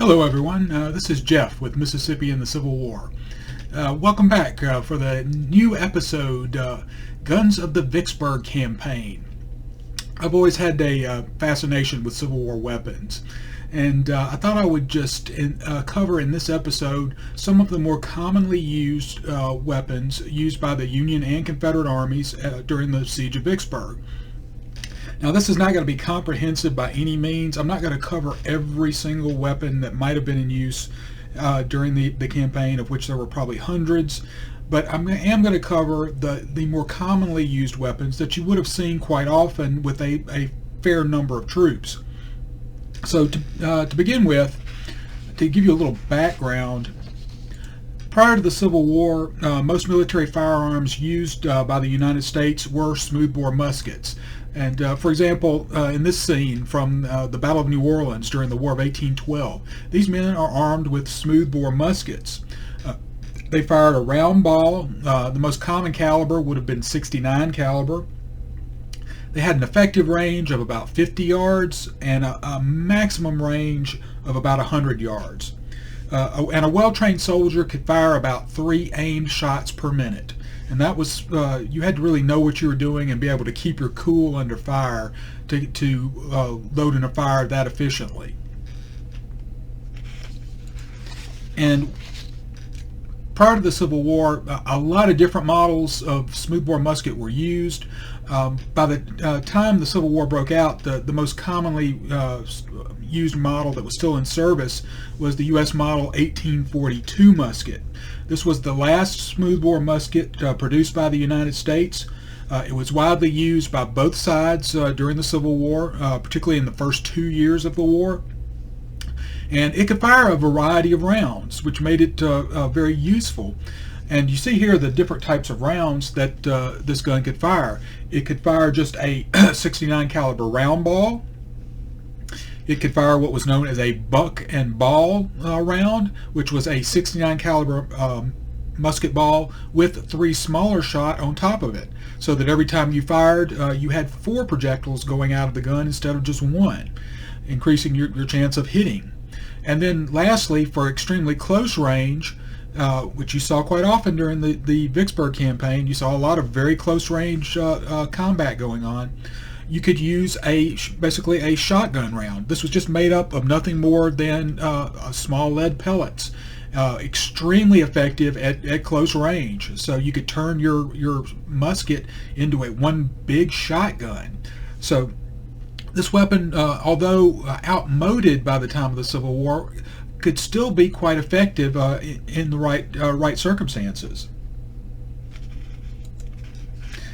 Hello everyone, this is Jeff with Mississippi and the Civil War. Welcome back for the new episode, Guns of the Vicksburg Campaign. I've always had a fascination with Civil War weapons, and I thought I would just cover in this episode some of the more commonly used weapons used by the Union and Confederate armies during the Siege of Vicksburg. Now, this is not going to be comprehensive by any means. I'm not going to cover every single weapon that might have been in use during the campaign, of which there were probably hundreds. But I am going to cover the more commonly used weapons that you would have seen quite often with a fair number of troops. So to begin with, to give you a little background, prior to the Civil War, most military firearms used by the United States were smoothbore muskets. And for example, in this scene from the Battle of New Orleans during the War of 1812, these men are armed with smoothbore muskets. They fired a round ball. The most common caliber would have been .69 caliber. They had an effective range of about 50 yards and a maximum range of about 100 yards. And a well-trained soldier could fire about 3 aimed shots per minute. And that was, you had to really know what you were doing and be able to keep your cool under fire to load in a fire that efficiently. And prior to the Civil War, a lot of different models of smoothbore musket were used. By the time the Civil War broke out, the most commonly used model that was still in service was the U.S. model 1842 musket. This was the last smoothbore musket produced by the United States. It was widely used by both sides during the Civil War, particularly in the first 2 years of the war. And it could fire a variety of rounds, which made it very useful. And you see here the different types of rounds that this gun could fire. It could fire just a .69 caliber round ball. It could fire what was known as a buck and ball round, which was a .69 caliber musket ball with 3 smaller shot on top of it, so that every time you fired, you had 4 projectiles going out of the gun instead of just 1, increasing your chance of hitting. And then lastly, for extremely close range, which you saw quite often during the Vicksburg campaign, you saw a lot of very close range combat going on. You could use basically a shotgun round. This was just made up of nothing more than small lead pellets. Extremely effective at close range. So you could turn your musket into one big shotgun. So this weapon, although outmoded by the time of the Civil War, could still be quite effective in the right circumstances.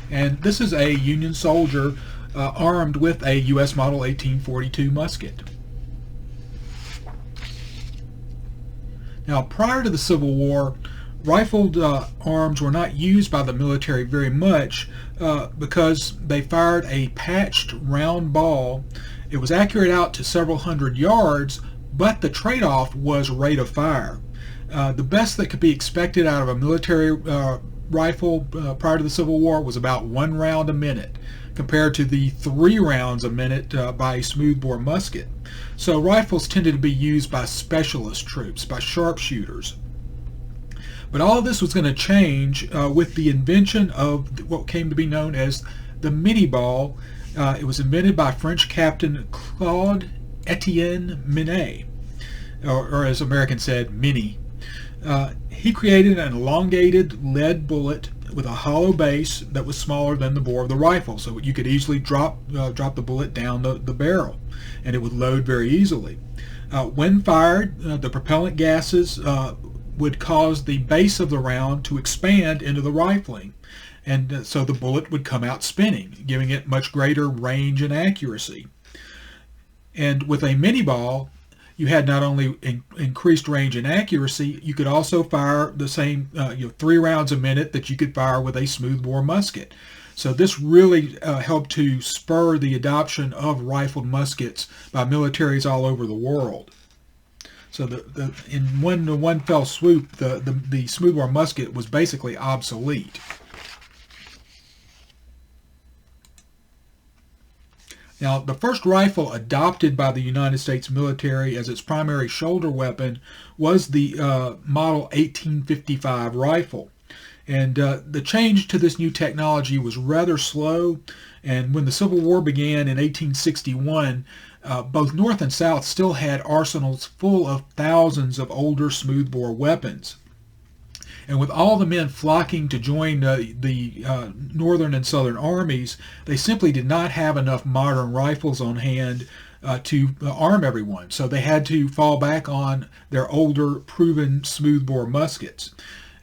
And this is a Union soldier armed with a U.S. model 1842 musket. Now, prior to the Civil War, rifled arms were not used by the military very much because they fired a patched round ball. It was accurate out to several hundred yards, but the trade-off was rate of fire. The best that could be expected out of a military rifle prior to the Civil War was about 1 round a minute, compared to the 3 rounds a minute by a smoothbore musket. So rifles tended to be used by specialist troops, by sharpshooters. But all of this was going to change with the invention of what came to be known as the mini ball. It was invented by French Captain Claude Etienne Minié, or as Americans said, Mini. He created an elongated lead bullet with a hollow base that was smaller than the bore of the rifle, so you could easily drop the bullet down the barrel, and it would load very easily. When fired, the propellant gases would cause the base of the round to expand into the rifling, and so the bullet would come out spinning, giving it much greater range and accuracy. And with a mini ball, you had not only increased range and accuracy, you could also fire the same 3 rounds a minute that you could fire with a smoothbore musket. So this really helped to spur the adoption of rifled muskets by militaries all over the world. So in one fell swoop, the smoothbore musket was basically obsolete. Now, the first rifle adopted by the United States military as its primary shoulder weapon was the model 1855 rifle. And the change to this new technology was rather slow, and when the Civil War began in 1861, both North and South still had arsenals full of thousands of older smoothbore weapons. And with all the men flocking to join the Northern and Southern armies, they simply did not have enough modern rifles on hand to arm everyone. So they had to fall back on their older, proven smoothbore muskets.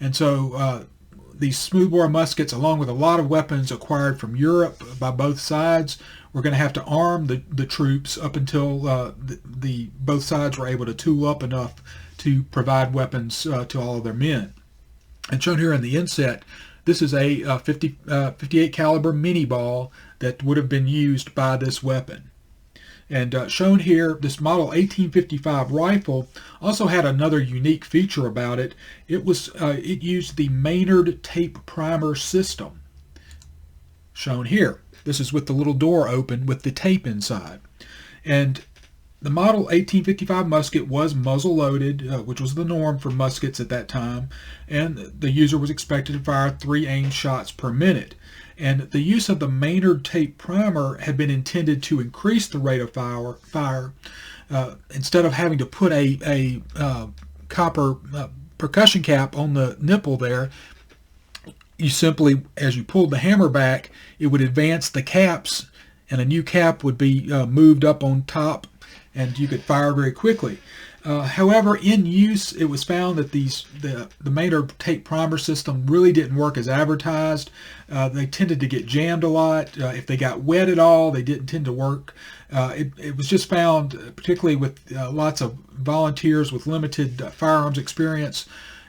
And so these smoothbore muskets, along with a lot of weapons acquired from Europe by both sides, were going to have to arm the troops up until both sides were able to tool up enough to provide weapons to all of their men. And shown here in the inset, this is a 58 caliber mini ball that would have been used by this weapon. And shown here, this model 1855 rifle also had another unique feature about it. It used the Maynard tape primer system. Shown here. This is with the little door open with the tape inside. And the model 1855 musket was muzzle loaded, which was the norm for muskets at that time, and the user was expected to fire 3 aimed shots per minute. And the use of the Maynard tape primer had been intended to increase the rate of fire. Instead of having to put a copper percussion cap on the nipple there, you simply, as you pulled the hammer back, it would advance the caps, and a new cap would be moved up on top, and you could fire very quickly. However, in use, it was found that the Maynard tape primer system really didn't work as advertised. They tended to get jammed a lot. If they got wet at all, they didn't tend to work. It was just found, particularly with lots of volunteers with limited firearms experience,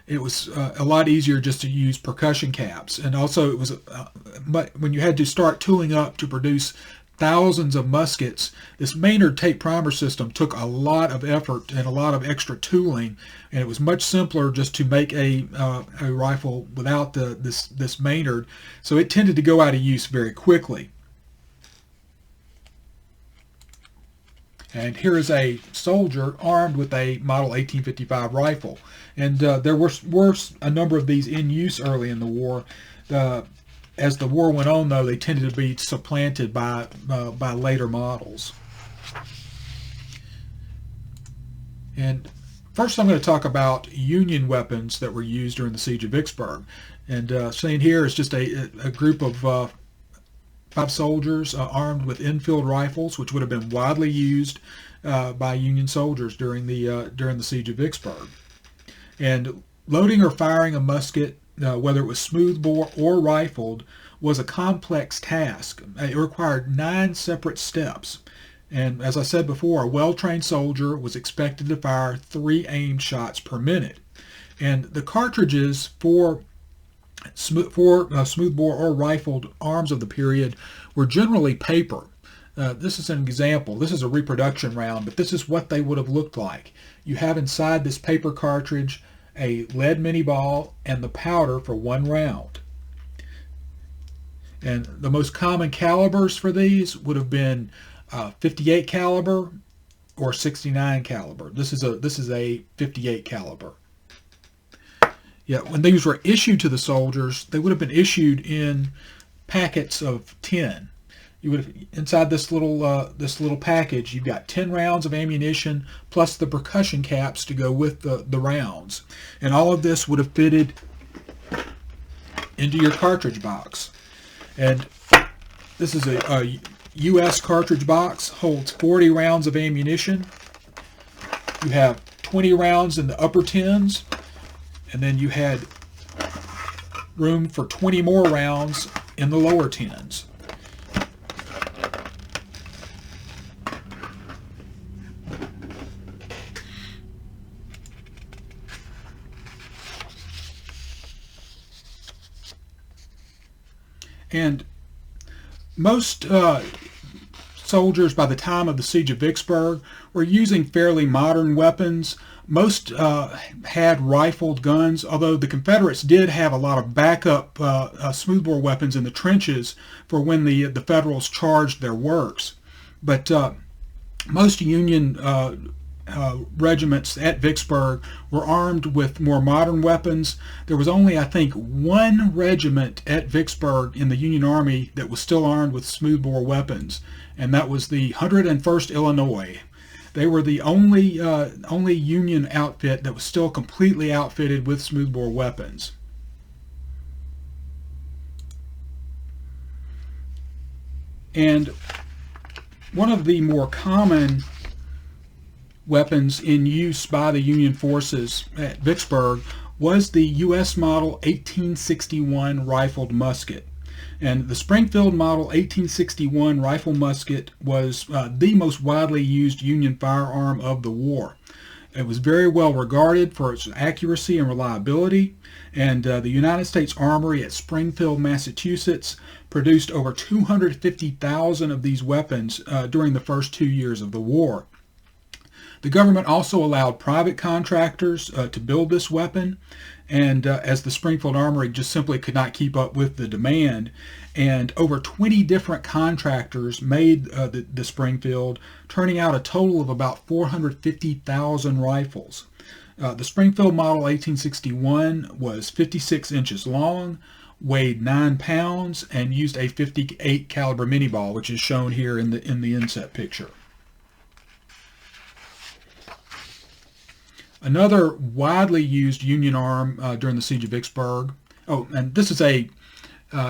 it was a lot easier just to use percussion caps. And also, it was when you had to start tooling up to produce thousands of muskets, this Maynard tape primer system took a lot of effort and a lot of extra tooling, and it was much simpler just to make a rifle without this Maynard, so it tended to go out of use very quickly. And here is a soldier armed with a model 1855 rifle, and there were a number of these in use early in the war. As the war went on, though, they tended to be supplanted by later models. And first I'm going to talk about Union weapons that were used during the Siege of Vicksburg. And seen here is just a group of 5 soldiers armed with Enfield rifles, which would have been widely used by Union soldiers during the Siege of Vicksburg. And loading or firing a musket, whether it was smoothbore or rifled, was a complex task. It required 9 separate steps. And as I said before, a well-trained soldier was expected to fire 3 aimed shots per minute. And the cartridges for smoothbore or rifled arms of the period were generally paper. This is an example. This is a reproduction round, but this is what they would have looked like. You have inside this paper cartridge a lead mini ball and the powder for 1 round. And the most common calibers for these would have been 58 caliber or 69 caliber. This is a 58 caliber. Yeah, when these were issued to the soldiers, they would have been issued in packets of 10. You would have, inside this little package, you've got 10 rounds of ammunition plus the percussion caps to go with the rounds, and all of this would have fitted into your cartridge box. And this is a U.S. cartridge box, holds 40 rounds of ammunition. You have 20 rounds in the upper tins, and then you had room for 20 more rounds in the lower tins. And most soldiers by the time of the Siege of Vicksburg were using fairly modern weapons. Most had rifled guns, although the Confederates did have a lot of backup smoothbore weapons in the trenches for when the Federals charged their works. But most Union regiments at Vicksburg were armed with more modern weapons. There was only, I think, one regiment at Vicksburg in the Union Army that was still armed with smoothbore weapons, and that was the 101st Illinois. They were the only Union outfit that was still completely outfitted with smoothbore weapons. And one of the more common weapons in use by the Union forces at Vicksburg was the U.S. model 1861 rifled musket. And the Springfield model 1861 rifle musket was the most widely used Union firearm of the war. It was very well regarded for its accuracy and reliability, and the United States Armory at Springfield, Massachusetts produced over 250,000 of these weapons during the first 2 years of the war. The government also allowed private contractors to build this weapon, and as the Springfield Armory just simply could not keep up with the demand, and over 20 different contractors made the Springfield, turning out a total of about 450,000 rifles. The Springfield model 1861 was 56 inches long, weighed 9 pounds, and used a .58 caliber mini ball, which is shown here in the inset picture. Another widely used Union arm during the Siege of Vicksburg. Oh, and this is a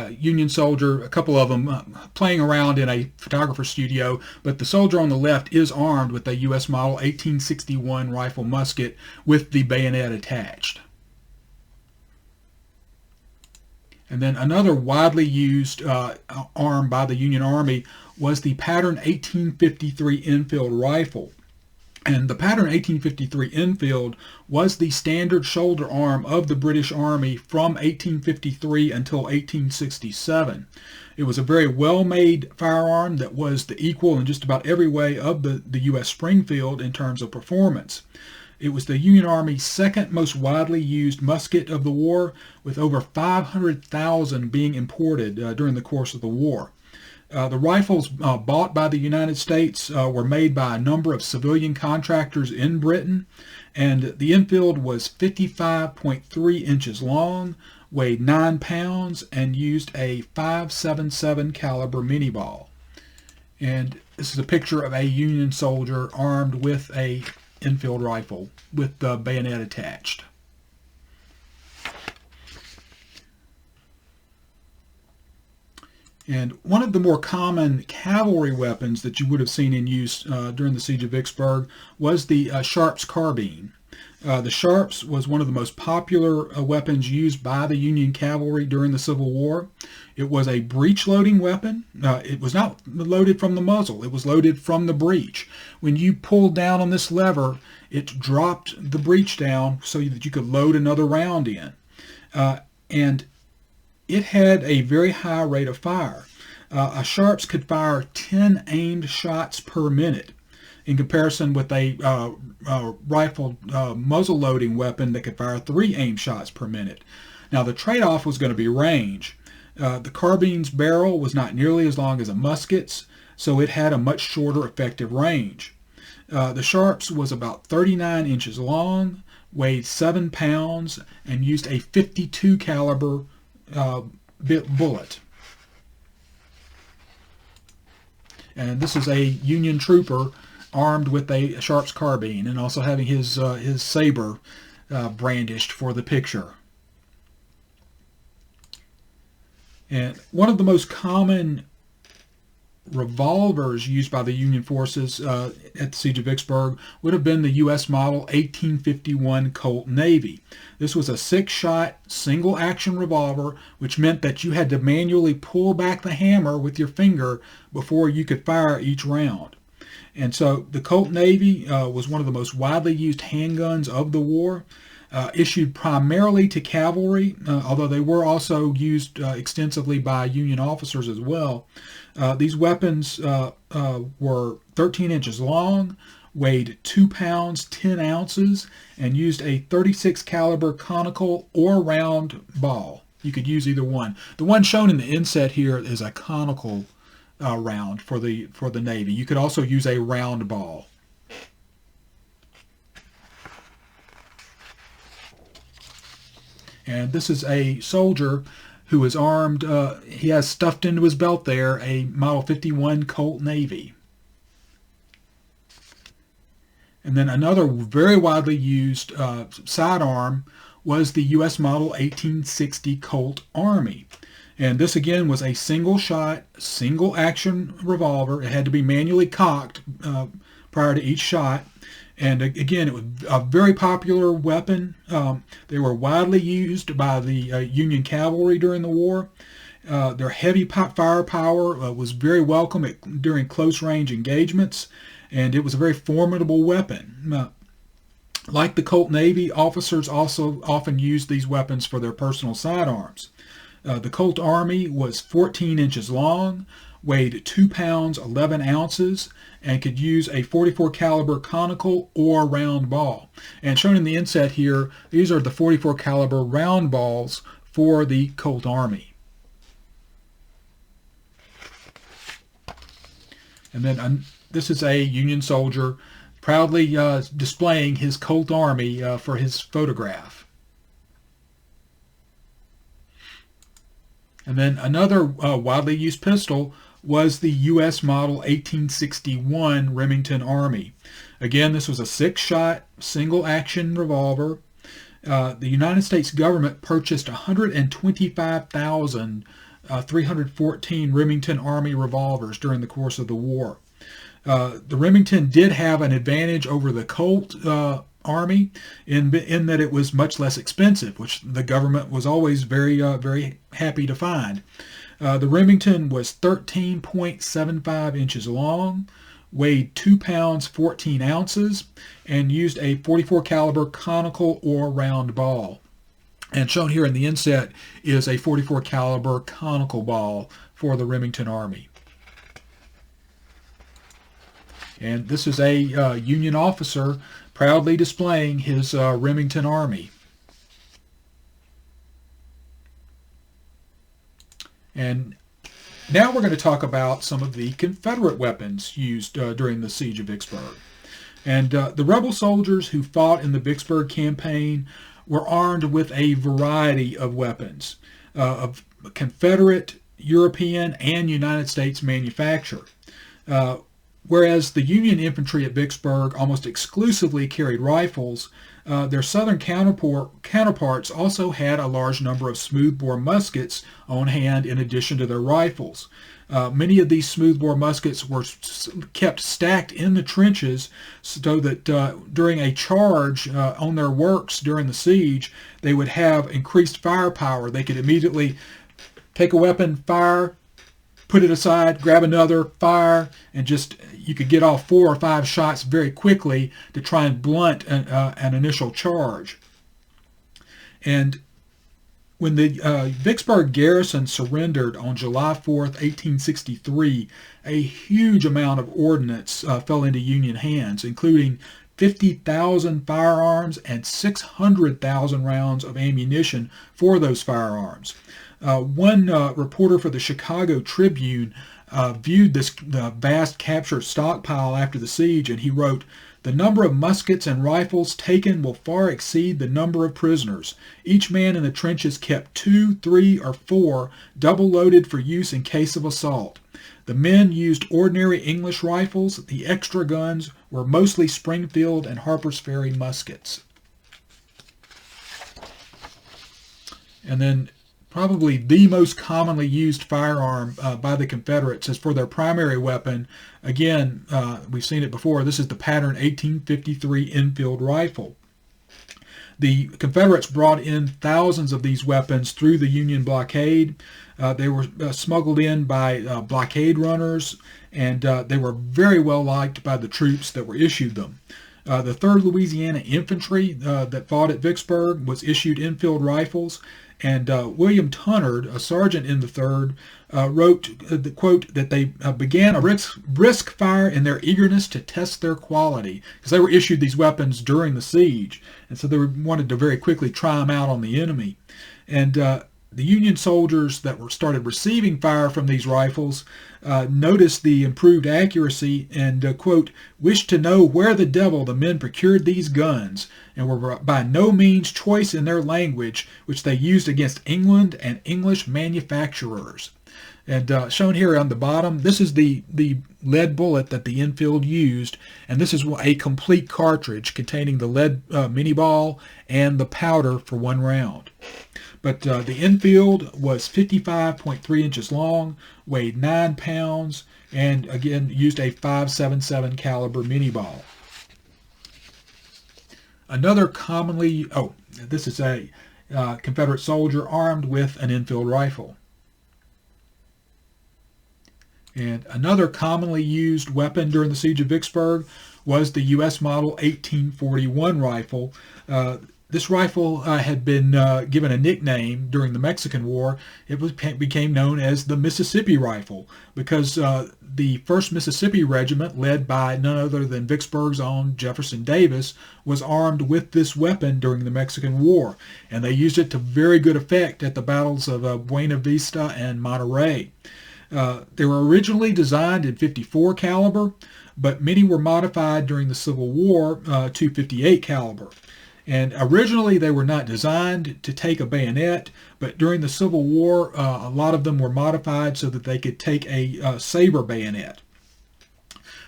Union soldier, a couple of them playing around in a photographer's studio, but the soldier on the left is armed with a U.S. model 1861 rifle musket with the bayonet attached. And then another widely used arm by the Union Army was the pattern 1853 Enfield rifle. And the pattern 1853 Enfield was the standard shoulder arm of the British Army from 1853 until 1867. It was a very well-made firearm that was the equal in just about every way of the U.S. Springfield in terms of performance. It was the Union Army's second most widely used musket of the war, with over 500,000 being imported during the course of the war. The rifles bought by the United States were made by a number of civilian contractors in Britain, and the Enfield was 55.3 inches long, weighed 9 pounds, and used a .577 caliber mini ball. And this is a picture of a Union soldier armed with a Enfield rifle with the bayonet attached. And one of the more common cavalry weapons that you would have seen in use during the Siege of Vicksburg was the Sharps carbine. The Sharps was one of the most popular weapons used by the Union cavalry during the Civil War. It was a breech-loading weapon. It was not loaded from the muzzle. It was loaded from the breech. When you pulled down on this lever, it dropped the breech down so that you could load another round in. And it had a very high rate of fire. A Sharps could fire 10 aimed shots per minute, in comparison with a rifle muzzle-loading weapon that could fire 3 aimed shots per minute. Now, the trade-off was going to be range. The carbine's barrel was not nearly as long as a musket's, so it had a much shorter effective range. The Sharps was about 39 inches long, weighed 7 pounds, and used a .52 caliber bullet. And this is a Union trooper armed with a Sharps carbine and also having his saber brandished for the picture. And one of the most common revolvers used by the Union forces at the Siege of Vicksburg would have been the U.S. model 1851 Colt Navy. This was a 6-shot single-action revolver, which meant that you had to manually pull back the hammer with your finger before you could fire each round. And so the Colt Navy was one of the most widely used handguns of the war, issued primarily to cavalry, although they were also used extensively by Union officers as well. These weapons were 13 inches long, weighed 2 pounds 10 ounces, and used a .36 caliber conical or round ball. You could use either one. The one shown in the inset here is a conical round for the Navy. You could also use a round ball. And this is a soldier who is armed. He has stuffed into his belt there a Model 51 Colt Navy. And then another very widely used sidearm was the U.S. Model 1860 Colt Army. And this again was a single shot, single action revolver. It had to be manually cocked prior to each shot. And again, it was a very popular weapon. They were widely used by the Union cavalry during the war. Their heavy firepower was very welcome during close range engagements, and it was a very formidable weapon. Like the Colt Navy, officers also often used these weapons for their personal sidearms. The Colt Army was 14 inches long, weighed 2 pounds 11 ounces, and could use a .44 caliber conical or round ball. And shown in the inset here, these are the .44 caliber round balls for the Colt Army. And then this is a Union soldier proudly displaying his Colt Army for his photograph. And then another widely used pistol was the U.S. Model 1861 Remington Army. Again, this was a 6-shot, single-action revolver. The United States government purchased 125,314 Remington Army revolvers during the course of the war. The Remington did have an advantage over the Colt Army in that it was much less expensive, which the government was always very happy to find. The Remington was 13.75 inches long, weighed 2 pounds 14 ounces, and used a .44 caliber conical or round ball. And shown here in the inset is a .44 caliber conical ball for the Remington Army. And this is a Union officer proudly displaying his Remington Army. And now we're going to talk about some of the Confederate weapons used during the siege of Vicksburg. And the rebel soldiers who fought in the Vicksburg campaign were armed with a variety of weapons of Confederate, European, and United States manufacture. Whereas the Union infantry at Vicksburg almost exclusively carried rifles, their southern counterparts also had a large number of smoothbore muskets on hand in addition to their rifles. Many of these smoothbore muskets were kept stacked in the trenches so that during a charge on their works during the siege, they would have increased firepower. They could immediately take a weapon, fire, put it aside, grab another, fire, and just you could get off 4 or 5 shots very quickly to try and blunt an initial charge. And when the Vicksburg garrison surrendered on July 4th, 1863, a huge amount of ordnance fell into Union hands, including 50,000 firearms and 600,000 rounds of ammunition for those firearms. One reporter for the Chicago Tribune viewed this vast captured stockpile after the siege, and he wrote, "The number of muskets and rifles taken will far exceed the number of prisoners. Each man in the trenches kept 2, 3, or 4 double-loaded for use in case of assault. The men used ordinary English rifles. The extra guns were mostly Springfield and Harper's Ferry muskets." And then probably the most commonly used firearm by the Confederates is for their primary weapon. Again, we've seen it before. This is the pattern 1853 Enfield rifle. The Confederates brought in thousands of these weapons through the Union blockade. They were smuggled in by blockade runners, and they were very well liked by the troops that were issued them. The 3rd Louisiana Infantry that fought at Vicksburg was issued Enfield rifles, and William Tunnard, a sergeant in the 3rd, wrote, quote, that they began a brisk fire in their eagerness to test their quality, because they were issued these weapons during the siege, and so they wanted to very quickly try them out on the enemy. And the Union soldiers that started receiving fire from these rifles noticed the improved accuracy and, quote, wished to know where the devil the men procured these guns, and were by no means choice in their language, which they used against England and English manufacturers. And shown here on the bottom, this is the lead bullet that the Enfield used, and this is a complete cartridge containing the lead mini ball and the powder for one round. But the Enfield was 55.3 inches long, weighed 9 pounds, and again used a .577 caliber mini ball. Another commonly, this is a Confederate soldier armed with an Enfield rifle. And another commonly used weapon during the siege of Vicksburg was the U.S. model 1841 rifle. This rifle had been given a nickname during the Mexican War. It became known as the Mississippi rifle because the 1st Mississippi Regiment, led by none other than Vicksburg's own Jefferson Davis, was armed with this weapon during the Mexican War, and they used it to very good effect at the battles of Buena Vista and Monterey. They were originally designed in .54 caliber, but many were modified during the Civil War to .58 caliber. And originally they were not designed to take a bayonet, but during the Civil War, a lot of them were modified so that they could take a saber bayonet.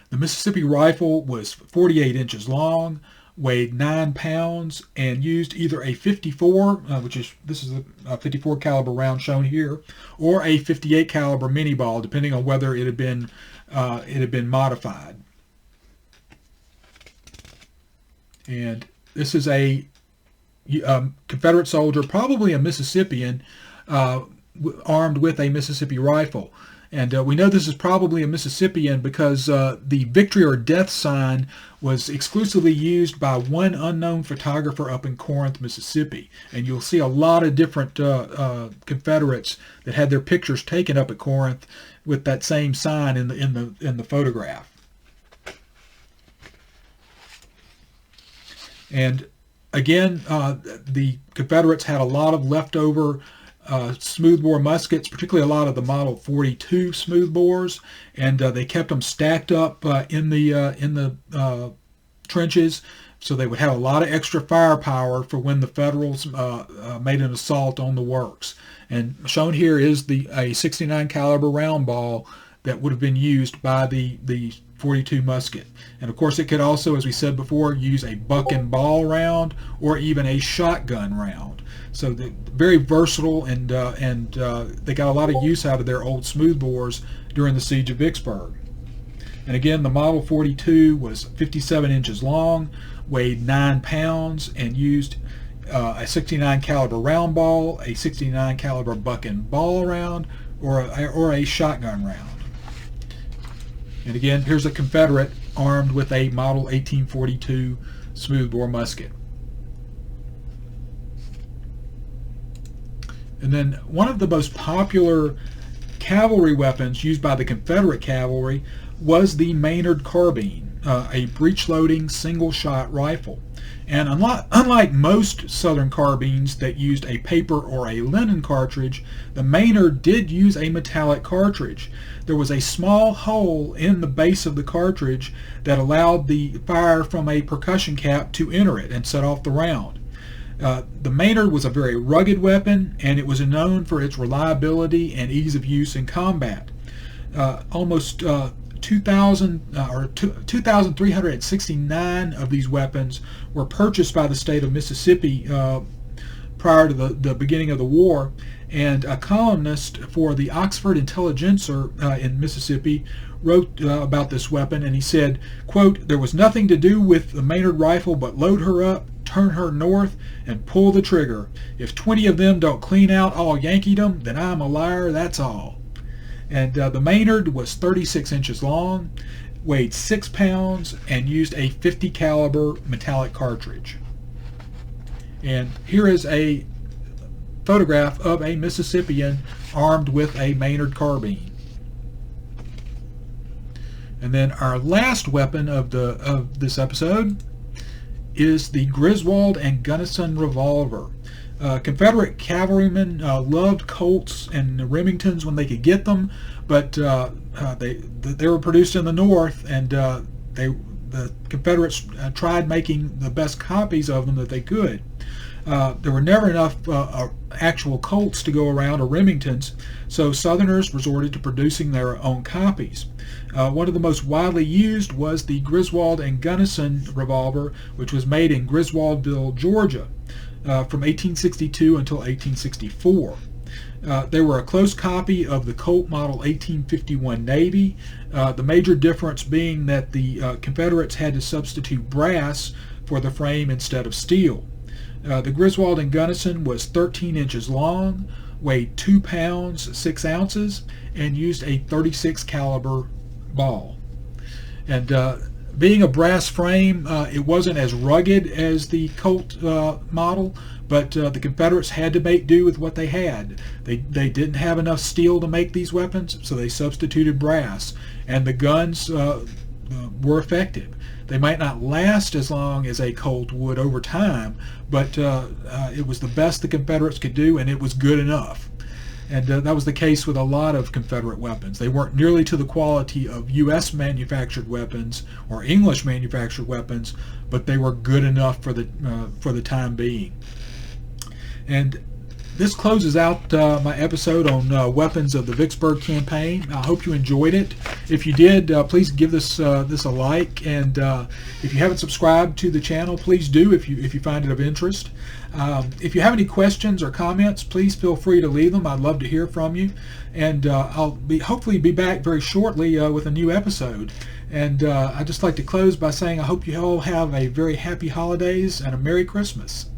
The Mississippi rifle was 48 inches long, weighed 9 pounds, and used either a .54, this is a .54 caliber round shown here, or a .58 caliber mini ball, depending on whether it had been modified. And this is a Confederate soldier, probably a Mississippian, armed with a Mississippi rifle. And we know this is probably a Mississippian because the victory or death sign was exclusively used by one unknown photographer up in Corinth, Mississippi. And you'll see a lot of different Confederates that had their pictures taken up at Corinth with that same sign in the photograph. And again, the Confederates had a lot of leftover smoothbore muskets, particularly a lot of the Model 42 smoothbores, and they kept them stacked up in the trenches, so they would have a lot of extra firepower for when the Federals made an assault on the works. And shown here is a 69 caliber round ball that would have been used by the 42 musket. And of course it could also, as we said before, use a buck and ball round or even a shotgun round. So they're very versatile, and they got a lot of use out of their old smoothbores during the siege of Vicksburg. And again, the Model 42 was 57 inches long, weighed 9 pounds, and used a 69 caliber round ball, a 69 caliber buck and ball round, or a shotgun round. And again, here's a Confederate armed with a Model 1842 smoothbore musket. And then one of the most popular cavalry weapons used by the Confederate cavalry was the Maynard Carbine, a breech-loading single-shot rifle. And unlike most Southern carbines that used a paper or a linen cartridge, the Maynard did use a metallic cartridge. There was a small hole in the base of the cartridge that allowed the fire from a percussion cap to enter it and set off the round. The Maynard was a very rugged weapon, and it was known for its reliability and ease of use in combat. Almost 2,369 of these weapons were purchased by the state of Mississippi prior to the beginning of the war, and a columnist for the Oxford Intelligencer in Mississippi wrote about this weapon, and he said, quote, "There was nothing to do with the Maynard rifle but load her up, turn her north, and pull the trigger. If 20 of them don't clean out all Yankeedom, then I'm a liar, that's all." And the Maynard was 36 inches long, weighed 6 pounds, and used a .50 caliber metallic cartridge. And here is a photograph of a Mississippian armed with a Maynard carbine. And then our last weapon of this episode is the Griswold and Gunnison revolver. Confederate cavalrymen loved Colts and Remingtons when they could get them, but they were produced in the North, and the Confederates tried making the best copies of them that they could. There were never enough actual Colts to go around, or Remingtons, so Southerners resorted to producing their own copies. One of the most widely used was the Griswold and Gunnison revolver, which was made in Griswoldville, Georgia, from 1862 until 1864. They were a close copy of the Colt Model 1851 Navy, the major difference being that the Confederates had to substitute brass for the frame instead of steel. The Griswold and Gunnison was 13 inches long, weighed 2 pounds 6 ounces, and used a 36 caliber ball. And being a brass frame, it wasn't as rugged as the Colt model, but the Confederates had to make do with what they had. They didn't have enough steel to make these weapons, so they substituted brass, and the guns were effective. They might not last as long as a Colt would over time, but it was the best the Confederates could do, and it was good enough. And that was the case with a lot of Confederate weapons. They weren't nearly to the quality of U.S. manufactured weapons or English manufactured weapons, but they were good enough for the time being. And this closes out my episode on weapons of the Vicksburg campaign. I hope you enjoyed it. If you did, please give this a like, and if you haven't subscribed to the channel, please do if you find it of interest. If you have any questions or comments, please feel free to leave them. I'd love to hear from you, and I'll hopefully be back very shortly with a new episode. And I'd just like to close by saying I hope you all have a very happy holidays and a Merry Christmas.